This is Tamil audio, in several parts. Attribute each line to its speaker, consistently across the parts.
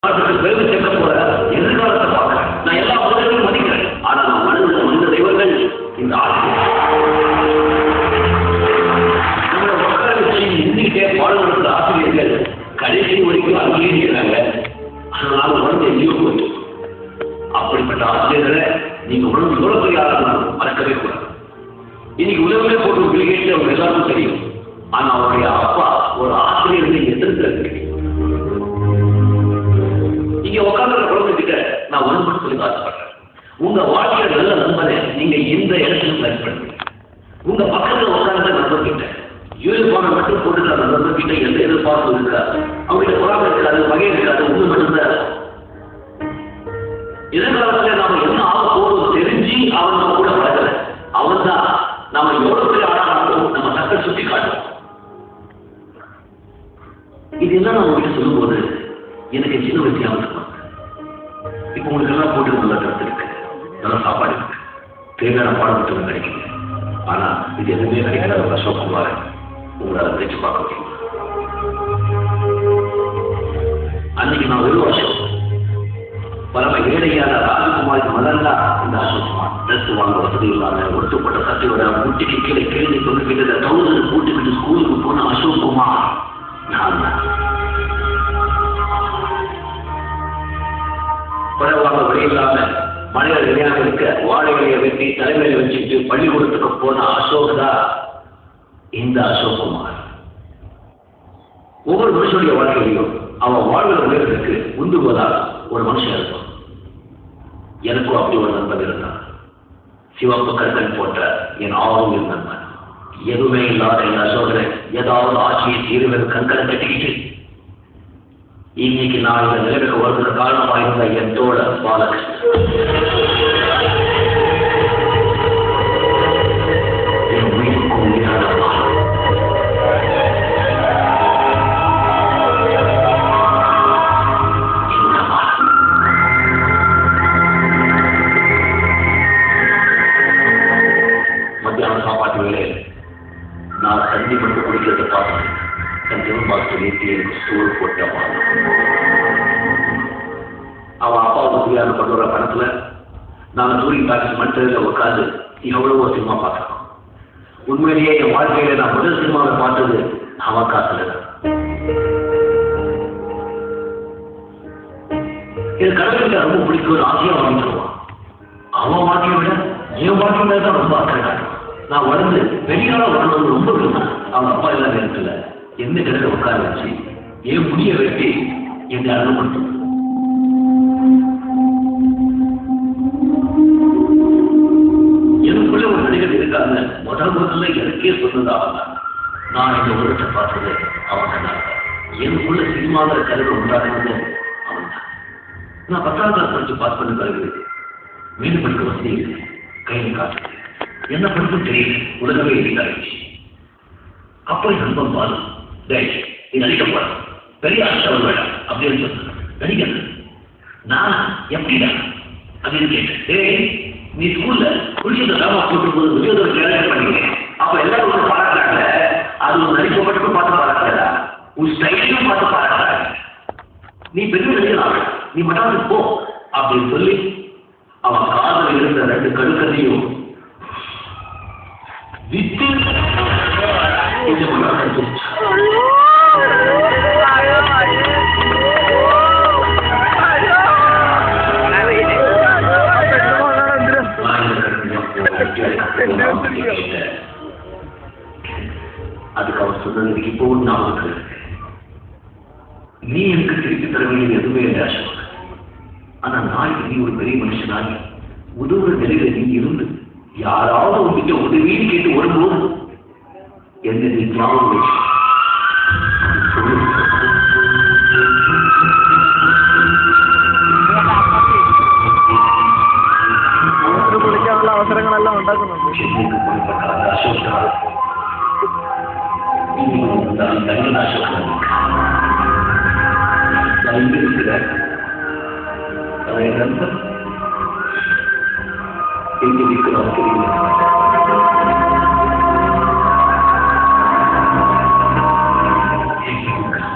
Speaker 1: பெருமை சேர்க்க போற எதிர்காலத்தை பார்க்கிறேன். நான் எல்லா மனிதர்களையும் மதிக்கிறேன். ஆனா நான் மனித தெய்வங்கள் இந்த ஆசிரியர் நம்மளோட மக்கள் இருந்துகிட்டே பாடுபடுத்துற ஆசிரியர்கள் கடைசி வரைக்கும் அங்கேயே இருக்கிறாங்க. அதனால உடம்பு எங்கேயோ போயிட்டு அப்படிப்பட்ட ஆசிரியர்களை நீங்க உடம்பு எவ்வளவு பெரிய ஆளுநர் மறக்கவே கூடாது. இன்னைக்கு உலகமே போட்டு பிள்ளைகள் அவங்க எல்லாருக்கும் தெரியும். ஆனா அவருடைய அப்பா ஒரு ஆசிரியர் நீங்க எதிர்க்கிறது இங்க உட்கார்ந்து குழந்தைகிட்ட நான் ஒன்று சொல்லி ஆசைப்படுறேன். உங்க வாழ்க்கையில நல்ல நண்பனை நீங்க இந்த இடத்துல செலக்ட் பண்ணுங்க. உங்க பக்கத்துல உட்கார்ந்த நண்பர்கிட்ட யூனிஃபார்ம் மட்டும் போட்டுக்கிற அந்த நண்பர்கிட்ட எந்த எதிர்பார்ப்பு இருக்காது, அவங்ககிட்ட பொறாமை இருக்காது, வகை இருக்காது, ஒண்ணு மட்டும்தான். எதிர்காலத்துல நாம என்ன ஆக போறோம் தெரிஞ்சு அவன் நம்ம கூட பழகல. அவன் தான் நாம எவ்வளவு பெரிய ஆளானாலும் நம்ம தக்க சுட்டி காட்டுவோம். இது என்ன நம்ம கிட்ட சொல்லும் போது எனக்கு சின்ன வயசு ஞாபகம். இப்போ உங்களுக்கு எல்லாம் போட்டு நல்லா கருத்து இருக்கு, நல்ல சாப்பாடு இருக்கு, தேவையான பாடப்புத்தகம் கிடைக்குது. ஆனா இது எதுவுமே கிடைக்காத ஒரு அசோக்குமார் உங்களால் பேச்சு பார்க்க முடியும். அன்னைக்கு நான் ஒரு வருஷம் பரம ஏழையான ராஜகுமாரிக்கு மலர்ந்தா இந்த அசோக்குமார் ட்ரெஸ் வாங்க வசதி இல்லாம ஒடுக்கப்பட்ட சட்டையோட முட்டிக்கு கீழே கேள்வி கொண்டுகிட்டு தௌசண்ட் கூட்டுக்கிட்டு ஸ்கூலுக்கு போன அசோக்குமார் நான் தான். குறைவாக வழி இல்லாம மனிதர் விளையாட இருக்க வாழைகளை வெட்டி தலைமையில வச்சுட்டு பள்ளிக்கூடத்துக்கு போன அசோகதா இந்த அசோக்குமார். ஒவ்வொரு மனுஷனுடைய வாழ்க்கையிலையும் அவன் வாழ்வுல உயர்வுக்கு உந்துவதால் ஒரு மனுஷன் இருக்கும். எனக்கும் அப்படி ஒரு நண்பன் இருந்தான். சிவப்பு கற்கள் போன்ற என் ஆளுநர் நண்பன். எதுவுமே இல்லாத என் அசோகனை ஏதாவது ஆட்சியை தீர்வு கண்களை கட்டிக்கிட்டு இன்னைக்கு நான் இந்த நிலைமைக்கு வருகிற காரணமாக இருந்த என் தோழர் பாலகிருஷ்ணன் என் உயிருக்கும் உயிரான மத்தியான சாப்பாட்டு வேலையில் நான் தண்ணி மட்டும் குடிக்கிறத பார்த்தேன். தன் திரும்பாட்டு நீட்டி எனக்கு சூழல் போட்ட அவன் அப்பாவுக்கு தெரியாத கொண்டு வர படத்துல நாங்கள் டூரிங் பேக்கேஜ் மண்டல உட்காந்து எவ்வளவோ சினிமா பார்த்துருக்கோம். உண்மையிலேயே என் வாழ்க்கையில நான் முதல் சினிமாவை பார்த்தது அவன் காசுல தான். என் கடவுளுக்கு ரொம்ப பிடிக்கும் ஆசையா வாங்கிடுவான். அவன் வாழ்க்கையை விட என் வாழ்க்கை மேல தான் ரொம்ப ஆசை காட்டுவான். நான் வளர்ந்து வெளியால வரணும்னு ரொம்ப விரும்புறேன். அவன் அப்பா இல்லாத நேரத்துல எந்த இடத்துல உட்கார வச்சு என் முடிய வெட்டி என்னை அனுமதித்து எனக்குள்ள ஒரு நடிகர் இருக்காங்க. முதல்ல எனக்கே சொன்னது அவன் தான். நான் இந்த உலகத்தை பார்த்தது அவன் தான். எனக்குள்ள சினிமாவில் கருவை உண்டாக்குறது அவன் தான். நான் 10ஆம் கிளாஸ் படிச்சு பாஸ் பண்ண பிறகு மீண்டும் படிக்க வசதி இல்லை, கையில் காசு என்ன படிப்பும் தெரியல, உலகமே எதிர்த்தாச்சு. அப்போ நண்பன் பாரு நீ நடிக்க போற பெரிய ஆட்கள் வேண்டாம் அப்படின்னு சொன்ன நடிக்கிறது. நான் எப்படிடா அப்படின்னு கேட்டேன். நீ ஸ்கூல்ல குடிச்சத டிராமா போட்டு போது வெளியோட கேரக்டர் பண்ணிக்கிறேன். அப்ப எல்லாரும் வந்து பாராட்டுறாங்க. அது ஒரு நடிப்பை மட்டும் பார்த்து பாராட்டுறா, உன் ஸ்டைலையும் பார்த்து பாராட்டுறாங்க. நீ பெரிய நடிகர், நீ மட்டும் போ அப்படின்னு சொல்லி அவன் காதல் இருந்த 2 கடுக்கதையும் வித்து அதுக்கு அவர் சொன்னது இப்போ ஞாபகம். நீ எனக்கு திருப்பி தர வேண்டியது எதுவுமே இல்லை அசோக். ஆனா நாளைக்கு நீ ஒரு பெரிய மனுஷனாகி உதவுற நிலையில நீ இருந்து யாராவது உங்ககிட்ட உதவின்னு கேட்டு வரும்போது என்ன நீ ஞாபகம் வச்சு
Speaker 2: அவசரங்களெல்லாம் உண்டாக்கணும்.
Speaker 1: எங்க இருக்கிறோம் தெரியல.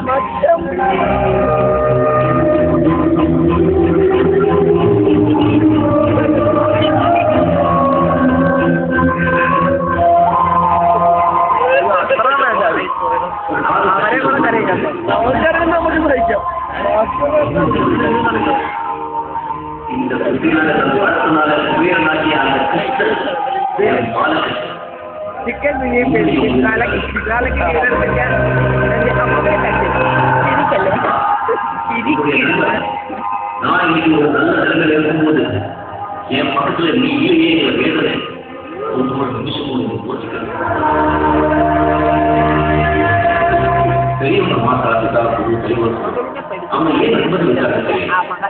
Speaker 2: மச்சம்
Speaker 1: இந்த குட்டியான வளர்த்தனால குபேரனாகிய அந்த கிருஷ்ணன் என் பாலகன்.
Speaker 2: चिकन भी नहीं मिलती काला की किधर बच्चा अरे अम्मा
Speaker 1: நான் இன்னைக்கு ஒரு நல்ல நிலைமையில இருக்கும்போது என் பக்கத்துல நீ இல்லையே வேதனை ஒரு நிமிஷம் போச்சுக்கிறேன். பெரியவங்க மாத்தா பிதா குரு தெளிவன் அவங்க ஏன் நண்பர்கள் இருக்காங்க?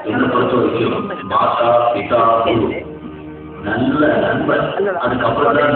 Speaker 1: என்னை பொறுத்த வரைக்கும் மாதா பிதா குரு நல்ல நண்பர். அதுக்கப்புறம் தான்